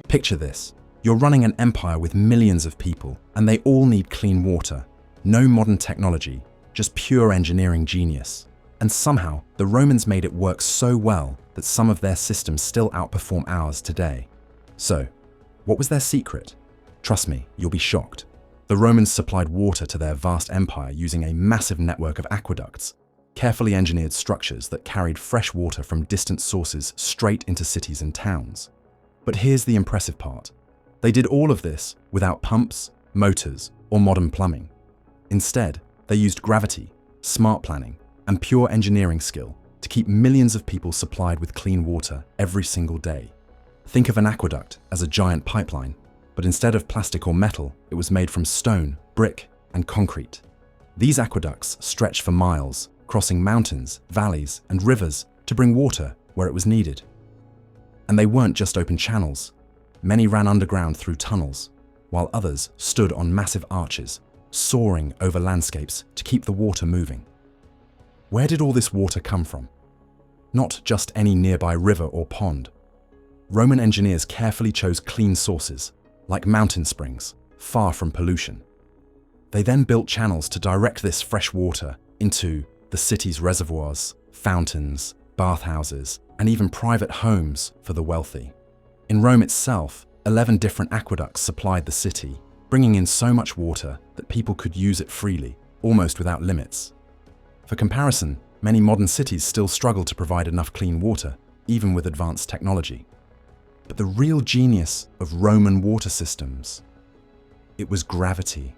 Picture this. You're running an empire with millions of people, and they all need clean water. No modern technology, just pure engineering genius. And somehow, the Romans made it work so well that some of their systems still outperform ours today. So, what was their secret? Trust me, you'll be shocked. The Romans supplied water to their vast empire using a massive network of aqueducts, carefully engineered structures that carried fresh water from distant sources straight into cities and towns. But here's the impressive part. They did all of this without pumps, motors, or modern plumbing. Instead, they used gravity, smart planning, and pure engineering skill to keep millions of people supplied with clean water every single day. Think of an aqueduct as a giant pipeline, but instead of plastic or metal, it was made from stone, brick, and concrete. These aqueducts stretched for miles, crossing mountains, valleys, and rivers to bring water where it was needed. And they weren't just open channels. Many ran underground through tunnels, while others stood on massive arches, soaring over landscapes to keep the water moving. Where did all this water come from? Not just any nearby river or pond. Roman engineers carefully chose clean sources, like mountain springs, far from pollution. They then built channels to direct this fresh water into the city's reservoirs, fountains, bathhouses, and even private homes for the wealthy. In Rome itself, 11 different aqueducts supplied the city, bringing in so much water that people could use it freely, almost without limits. For comparison, many modern cities still struggle to provide enough clean water, even with advanced technology. But the real genius of Roman water systems, it was gravity.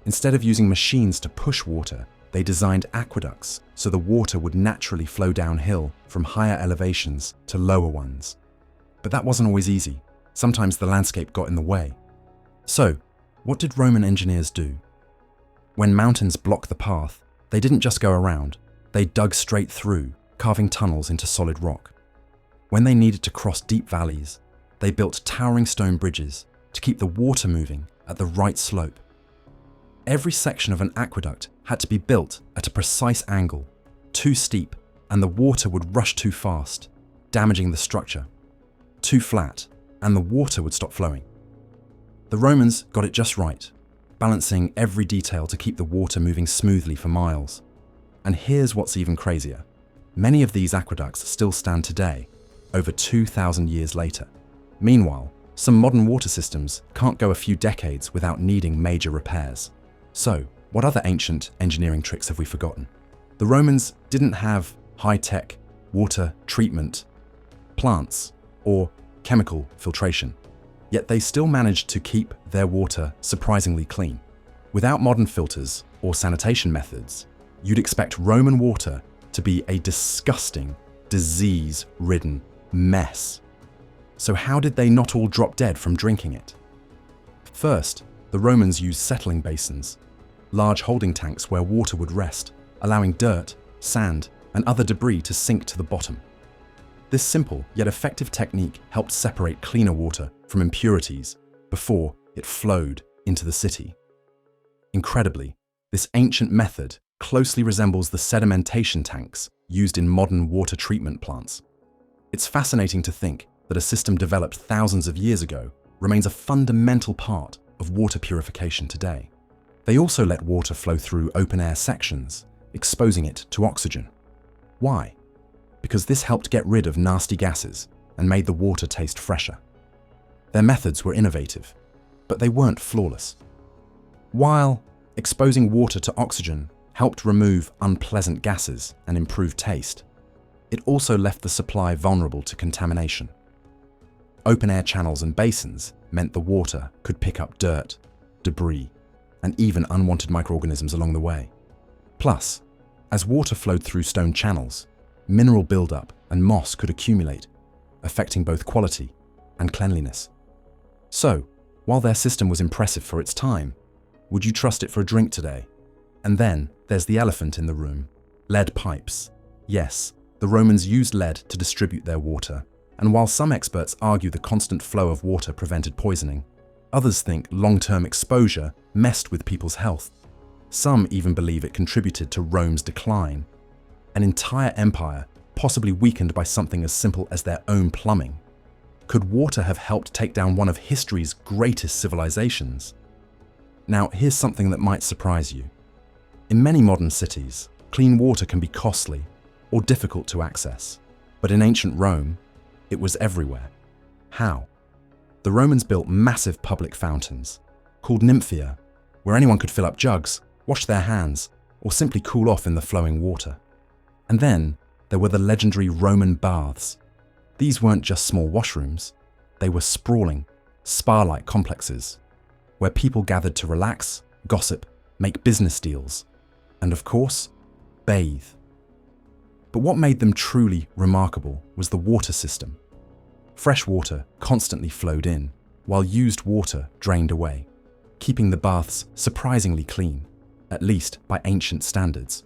Instead of using machines to push water, they designed aqueducts so the water would naturally flow downhill from higher elevations to lower ones. But that wasn't always easy. Sometimes the landscape got in the way. So, what did Roman engineers do? When mountains blocked the path, they didn't just go around, they dug straight through, carving tunnels into solid rock. When they needed to cross deep valleys, they built towering stone bridges to keep the water moving at the right slope. Every section of an aqueduct had to be built at a precise angle, too steep, and the water would rush too fast, damaging the structure. Too flat, and the water would stop flowing. The Romans got it just right, balancing every detail to keep the water moving smoothly for miles. And here's what's even crazier. Many of these aqueducts still stand today, over 2,000 years later. Meanwhile, some modern water systems can't go a few decades without needing major repairs. So, what other ancient engineering tricks have we forgotten? The Romans didn't have high-tech water treatment plants or chemical filtration, yet they still managed to keep their water surprisingly clean. Without modern filters or sanitation methods, you'd expect Roman water to be a disgusting, disease-ridden mess. So how did they not all drop dead from drinking it? First, the Romans used settling basins, large holding tanks where water would rest, allowing dirt, sand, and other debris to sink to the bottom. This simple yet effective technique helped separate cleaner water from impurities before it flowed into the city. Incredibly, this ancient method closely resembles the sedimentation tanks used in modern water treatment plants. It's fascinating to think that a system developed thousands of years ago remains a fundamental part of water purification today. They also let water flow through open-air sections, exposing it to oxygen. Why? Because this helped get rid of nasty gases and made the water taste fresher. Their methods were innovative, but they weren't flawless. While exposing water to oxygen helped remove unpleasant gases and improve taste, it also left the supply vulnerable to contamination. Open-air channels and basins meant the water could pick up dirt, debris, and even unwanted microorganisms along the way. Plus, as water flowed through stone channels, mineral buildup and moss could accumulate, affecting both quality and cleanliness. So, while their system was impressive for its time, would you trust it for a drink today? And then there's the elephant in the room: lead pipes. Yes, the Romans used lead to distribute their water, and while some experts argue the constant flow of water prevented poisoning, others think long-term exposure messed with people's health. Some even believe it contributed to Rome's decline. An entire empire, possibly weakened by something as simple as their own plumbing. Could water have helped take down one of history's greatest civilizations? Now, here's something that might surprise you. In many modern cities, clean water can be costly or difficult to access. But in ancient Rome, it was everywhere. How? The Romans built massive public fountains, called nymphia, where anyone could fill up jugs, wash their hands, or simply cool off in the flowing water. And then there were the legendary Roman baths. These weren't just small washrooms, they were sprawling, spa-like complexes, where people gathered to relax, gossip, make business deals, and of course, bathe. But what made them truly remarkable was the water system. Fresh water constantly flowed in, while used water drained away, keeping the baths surprisingly clean, at least by ancient standards.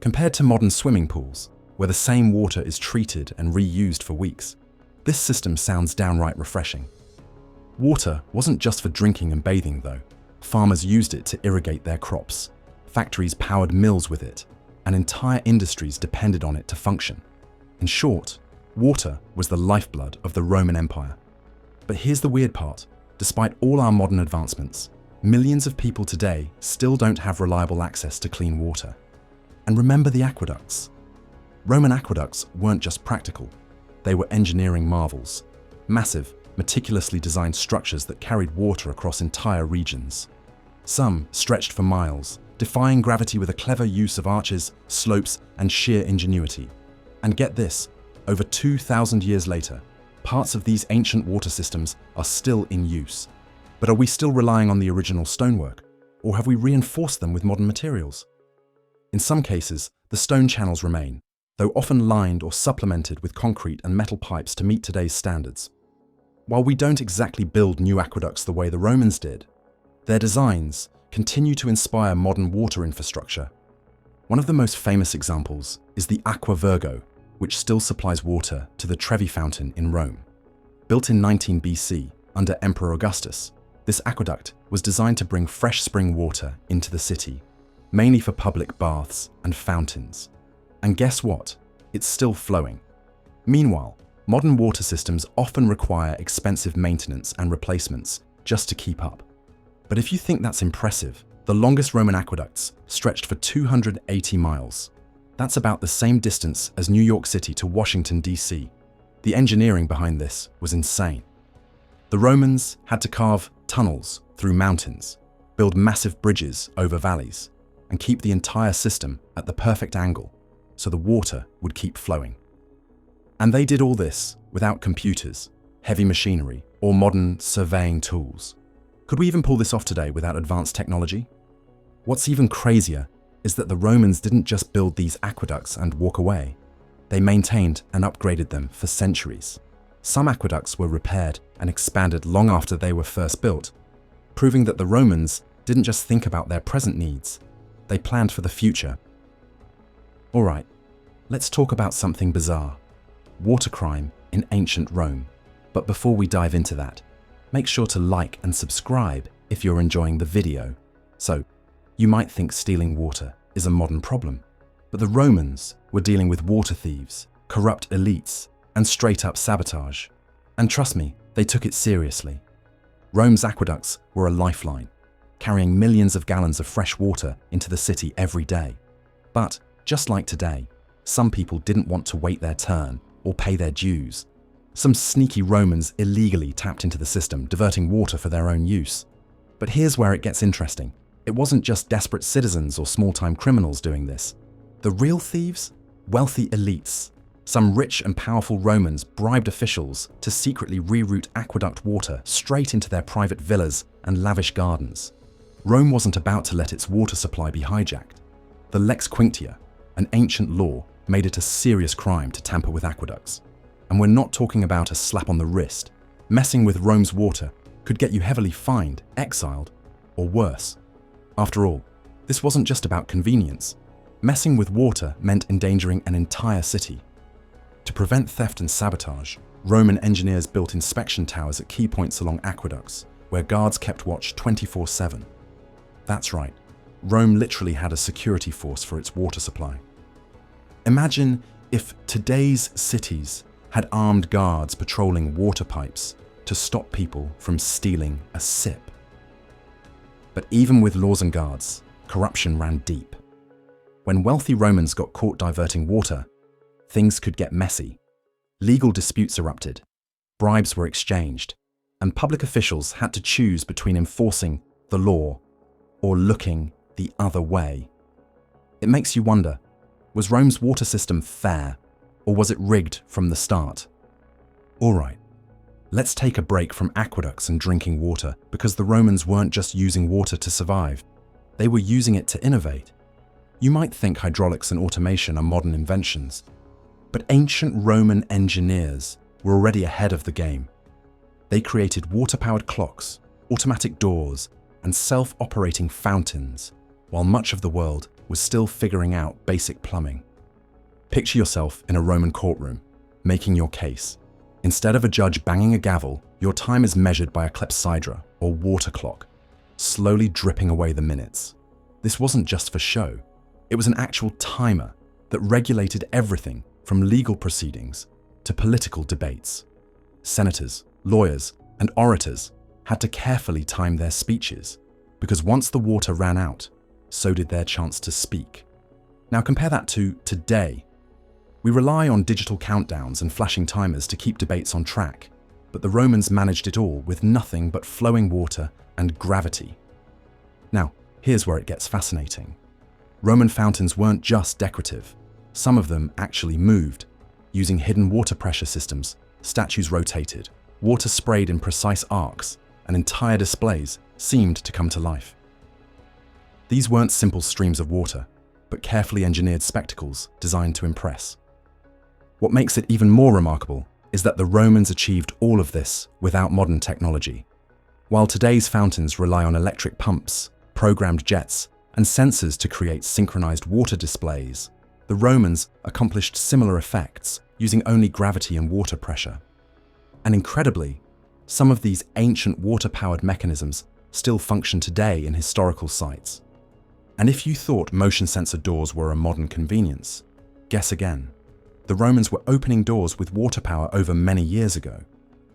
Compared to modern swimming pools, where the same water is treated and reused for weeks, this system sounds downright refreshing. Water wasn't just for drinking and bathing, though. Farmers used it to irrigate their crops. Factories powered mills with it, and entire industries depended on it to function. In short, water was the lifeblood of the Roman Empire. But here's the weird part. Despite all our modern advancements, millions of people today still don't have reliable access to clean water. And remember the aqueducts. Roman aqueducts weren't just practical. They were engineering marvels. Massive, meticulously designed structures that carried water across entire regions. Some stretched for miles, defying gravity with a clever use of arches, slopes, and sheer ingenuity. And get this, over 2,000 years later, parts of these ancient water systems are still in use. But are we still relying on the original stonework, or have we reinforced them with modern materials? In some cases, the stone channels remain, though often lined or supplemented with concrete and metal pipes to meet today's standards. While we don't exactly build new aqueducts the way the Romans did, their designs continue to inspire modern water infrastructure. One of the most famous examples is the Aqua Virgo, which still supplies water to the Trevi Fountain in Rome. Built in 19 BC under Emperor Augustus, this aqueduct was designed to bring fresh spring water into the city, mainly for public baths and fountains. And guess what? It's still flowing. Meanwhile, modern water systems often require expensive maintenance and replacements just to keep up. But if you think that's impressive, the longest Roman aqueducts stretched for 280 miles. That's about the same distance as New York City to Washington, D.C. The engineering behind this was insane. The Romans had to carve tunnels through mountains, build massive bridges over valleys, and keep the entire system at the perfect angle so the water would keep flowing. And they did all this without computers, heavy machinery, or modern surveying tools. Could we even pull this off today without advanced technology? What's even crazier is that the Romans didn't just build these aqueducts and walk away. They maintained and upgraded them for centuries. Some aqueducts were repaired and expanded long after they were first built, proving that the Romans didn't just think about their present needs, they planned for the future. All right, let's talk about something bizarre: water crime in ancient Rome. But before we dive into that, make sure to like and subscribe if you're enjoying the video. So, you might think stealing water is a modern problem, but the Romans were dealing with water thieves, corrupt elites, and straight-up sabotage. And trust me, they took it seriously. Rome's aqueducts were a lifeline, carrying millions of gallons of fresh water into the city every day. But, just like today, some people didn't want to wait their turn or pay their dues. Some sneaky Romans illegally tapped into the system, diverting water for their own use. But here's where it gets interesting. It wasn't just desperate citizens or small-time criminals doing this. The real thieves? Wealthy elites. Some rich and powerful Romans bribed officials to secretly reroute aqueduct water straight into their private villas and lavish gardens. Rome wasn't about to let its water supply be hijacked. The Lex Quinctia, an ancient law, made it a serious crime to tamper with aqueducts. And we're not talking about a slap on the wrist. Messing with Rome's water could get you heavily fined, exiled, or worse. After all, this wasn't just about convenience. Messing with water meant endangering an entire city. To prevent theft and sabotage, Roman engineers built inspection towers at key points along aqueducts, where guards kept watch 24/7. That's right, Rome literally had a security force for its water supply. Imagine if today's cities had armed guards patrolling water pipes to stop people from stealing a sip. But even with laws and guards, corruption ran deep. When wealthy Romans got caught diverting water, things could get messy. Legal disputes erupted, bribes were exchanged, and public officials had to choose between enforcing the law or looking the other way. It makes you wonder, was Rome's water system fair, or was it rigged from the start? All right, let's take a break from aqueducts and drinking water, because the Romans weren't just using water to survive. They were using it to innovate. You might think hydraulics and automation are modern inventions, but ancient Roman engineers were already ahead of the game. They created water-powered clocks, automatic doors, and self-operating fountains, while much of the world was still figuring out basic plumbing. Picture yourself in a Roman courtroom, making your case. Instead of a judge banging a gavel, your time is measured by a clepsydra, or water clock, slowly dripping away the minutes. This wasn't just for show. It was an actual timer that regulated everything from legal proceedings to political debates. Senators, lawyers, and orators had to carefully time their speeches, because once the water ran out, so did their chance to speak. Now compare that to today. We rely on digital countdowns and flashing timers to keep debates on track, but the Romans managed it all with nothing but flowing water and gravity. Now, here's where it gets fascinating. Roman fountains weren't just decorative. Some of them actually moved. Using hidden water pressure systems, statues rotated, water sprayed in precise arcs, and entire displays seemed to come to life. These weren't simple streams of water, but carefully engineered spectacles designed to impress. What makes it even more remarkable is that the Romans achieved all of this without modern technology. While today's fountains rely on electric pumps, programmed jets, and sensors to create synchronized water displays, the Romans accomplished similar effects using only gravity and water pressure. And incredibly, some of these ancient water-powered mechanisms still function today in historical sites. And if you thought motion sensor doors were a modern convenience, guess again. The Romans were opening doors with water power over many years ago.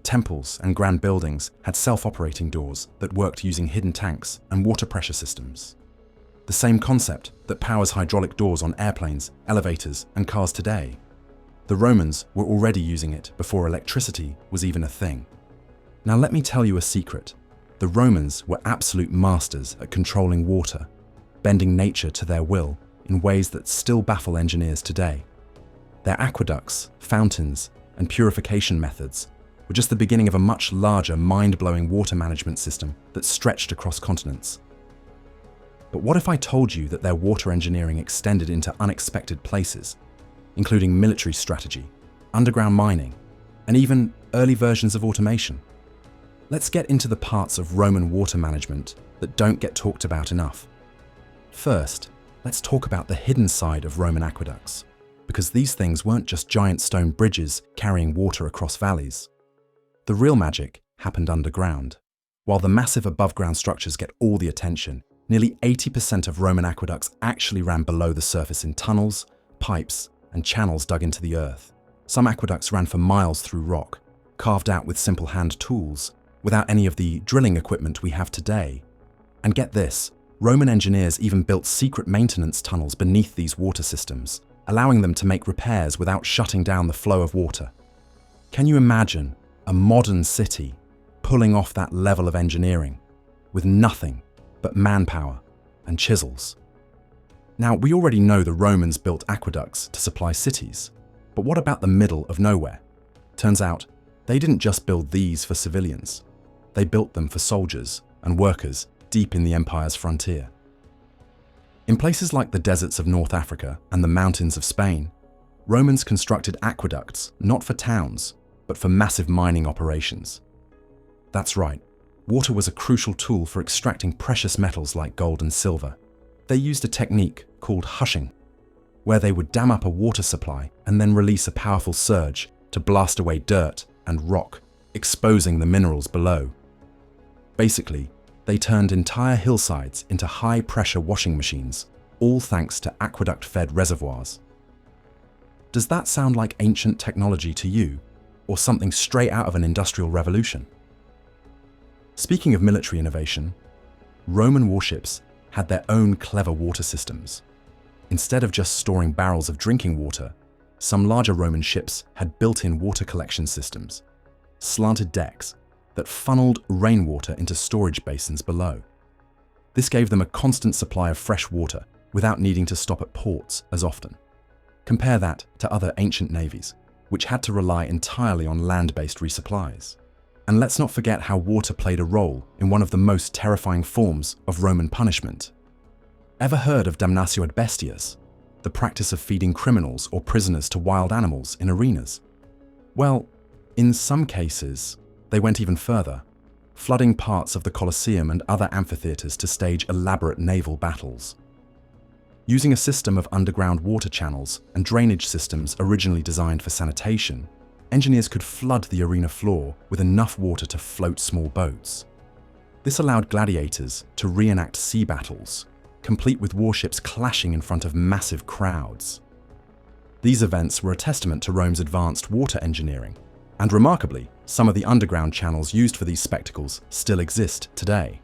Temples and grand buildings had self-operating doors that worked using hidden tanks and water pressure systems. The same concept that powers hydraulic doors on airplanes, elevators, and cars today. The Romans were already using it before electricity was even a thing. Now let me tell you a secret. The Romans were absolute masters at controlling water, bending nature to their will in ways that still baffle engineers today. Their aqueducts, fountains, and purification methods were just the beginning of a much larger, mind-blowing water management system that stretched across continents. But what if I told you that their water engineering extended into unexpected places, including military strategy, underground mining, and even early versions of automation? Let's get into the parts of Roman water management that don't get talked about enough. First, let's talk about the hidden side of Roman aqueducts, because these things weren't just giant stone bridges carrying water across valleys. The real magic happened underground. While the massive above-ground structures get all the attention, nearly 80% of Roman aqueducts actually ran below the surface in tunnels, pipes, and channels dug into the earth. Some aqueducts ran for miles through rock, carved out with simple hand tools, without any of the drilling equipment we have today. And get this, Roman engineers even built secret maintenance tunnels beneath these water systems, allowing them to make repairs without shutting down the flow of water. Can you imagine a modern city pulling off that level of engineering with nothing but manpower and chisels? Now, we already know the Romans built aqueducts to supply cities, but what about the middle of nowhere? Turns out, they didn't just build these for civilians. They built them for soldiers and workers deep in the empire's frontier. In places like the deserts of North Africa and the mountains of Spain, Romans constructed aqueducts not for towns, but for massive mining operations. That's right, water was a crucial tool for extracting precious metals like gold and silver. They used a technique called hushing, where they would dam up a water supply and then release a powerful surge to blast away dirt and rock, exposing the minerals below. Basically, they turned entire hillsides into high-pressure washing machines, all thanks to aqueduct-fed reservoirs. Does that sound like ancient technology to you? or something straight out of an industrial revolution. Speaking of military innovation, Roman warships had their own clever water systems. Instead of just storing barrels of drinking water, some larger Roman ships had built-in water collection systems, slanted decks that funneled rainwater into storage basins below. This gave them a constant supply of fresh water without needing to stop at ports as often. Compare that to other ancient navies, which had to rely entirely on land-based resupplies. And let's not forget how water played a role in one of the most terrifying forms of Roman punishment. Ever heard of damnatio ad bestias, the practice of feeding criminals or prisoners to wild animals in arenas? Well, in some cases, they went even further, flooding parts of the Colosseum and other amphitheaters to stage elaborate naval battles. Using a system of underground water channels and drainage systems originally designed for sanitation, engineers could flood the arena floor with enough water to float small boats. This allowed gladiators to reenact sea battles, complete with warships clashing in front of massive crowds. These events were a testament to Rome's advanced water engineering, and remarkably, some of the underground channels used for these spectacles still exist today.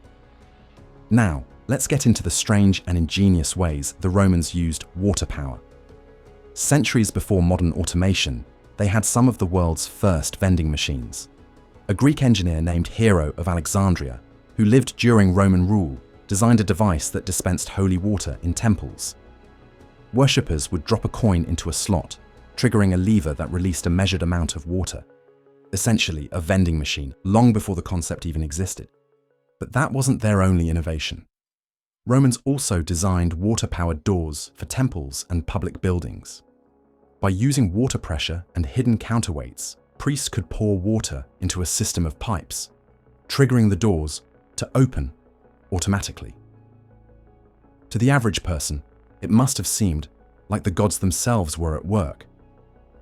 Now, let's get into the strange and ingenious ways the Romans used water power. Centuries before modern automation, they had some of the world's first vending machines. A Greek engineer named Hero of Alexandria, who lived during Roman rule, designed a device that dispensed holy water in temples. Worshippers would drop a coin into a slot, triggering a lever that released a measured amount of water. Essentially, a vending machine, long before the concept even existed. But that wasn't their only innovation. Romans also designed water-powered doors for temples and public buildings. By using water pressure and hidden counterweights, priests could pour water into a system of pipes, triggering the doors to open automatically. To the average person, it must have seemed like the gods themselves were at work,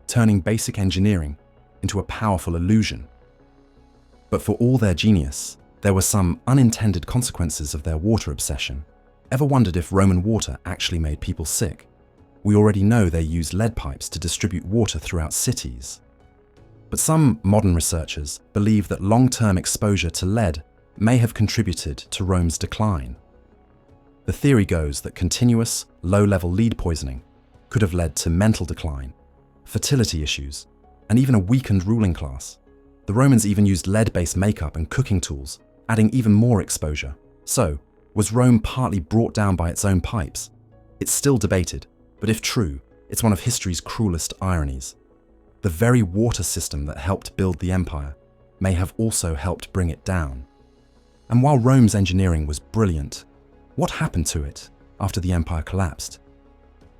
turning basic engineering into a powerful illusion. But for all their genius, there were some unintended consequences of their water obsession. Ever wondered if Roman water actually made people sick? We already know they used lead pipes to distribute water throughout cities. But some modern researchers believe that long-term exposure to lead may have contributed to Rome's decline. The theory goes that continuous, low-level lead poisoning could have led to mental decline, fertility issues, and even a weakened ruling class. The Romans even used lead-based makeup and cooking tools, adding even more exposure. So, was Rome partly brought down by its own pipes? It's still debated, but if true, it's one of history's cruelest ironies. The very water system that helped build the empire may have also helped bring it down. And while Rome's engineering was brilliant, what happened to it after the empire collapsed?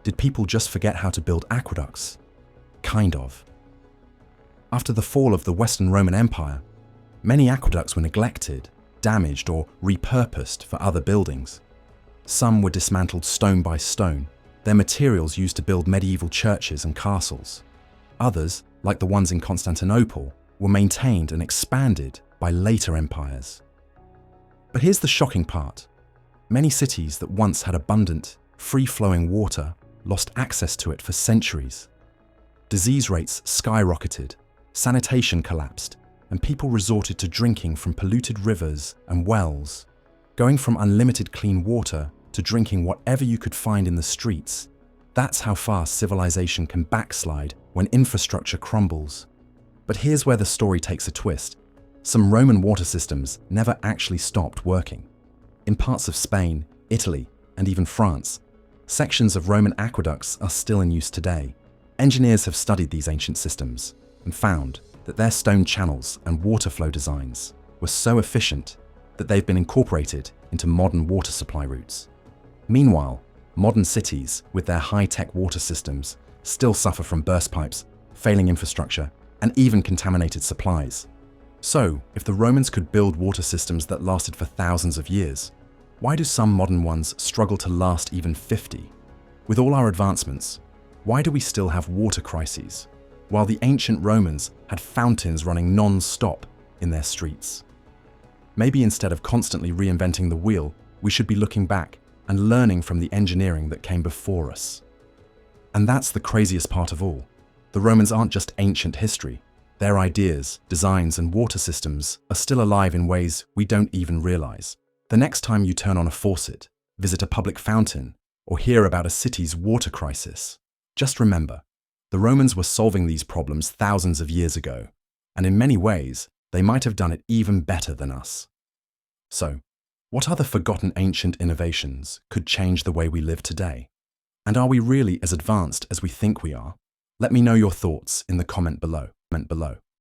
Did people just forget how to build aqueducts? Kind of. After the fall of the Western Roman Empire, many aqueducts were neglected, damaged, or repurposed for other buildings. Some were dismantled stone by stone, their materials used to build medieval churches and castles. Others, like the ones in Constantinople, were maintained and expanded by later empires. But here's the shocking part. Many cities that once had abundant, free-flowing water lost access to it for centuries. Disease rates skyrocketed, sanitation collapsed, and people resorted to drinking from polluted rivers and wells. Going from unlimited clean water to drinking whatever you could find in the streets, that's how fast civilization can backslide when infrastructure crumbles. But here's where the story takes a twist. Some Roman water systems never actually stopped working. In parts of Spain, Italy, and even France, sections of Roman aqueducts are still in use today. Engineers have studied these ancient systems and found that their stone channels and water flow designs were so efficient that they've been incorporated into modern water supply routes. Meanwhile, modern cities with their high-tech water systems still suffer from burst pipes, failing infrastructure, and even contaminated supplies. So, if the Romans could build water systems that lasted for thousands of years, why do some modern ones struggle to last even 50? With all our advancements, why do we still have water crises, while the ancient Romans had fountains running non-stop in their streets? Maybe instead of constantly reinventing the wheel, we should be looking back and learning from the engineering that came before us. And that's the craziest part of all. The Romans aren't just ancient history. Their ideas, designs, and water systems are still alive in ways we don't even realize. The next time you turn on a faucet, visit a public fountain, or hear about a city's water crisis, just remember, the Romans were solving these problems thousands of years ago, and in many ways, they might have done it even better than us. So, what other forgotten ancient innovations could change the way we live today? And are we really as advanced as we think we are? Let me know your thoughts in the comment below.